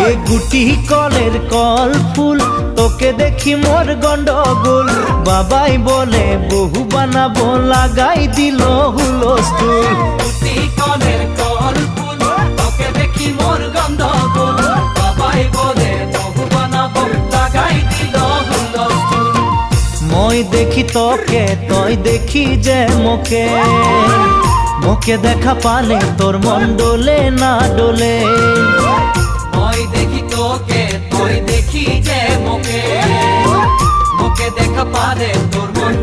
এ গুটি কলের কল ফুল তোকে দেখি মোর গন্ডগোল বাবাই বলে বহু বানাবো লাগাই দিল হুলস্থুল গুটি কলের কল ফুল তোকে দেখি মোর গন্ডগোল বাবাই বলে বহু বানাবো লাগাই দিল হুলস্থুল মই দেখি তোকে তই দেখি যে মোকে মোকে দেখা পালে তোর মন ডোলে না ডোলে মই দেখি তোকে তুই দেখি যে মোকে মোকে দেখা পারে তোর মন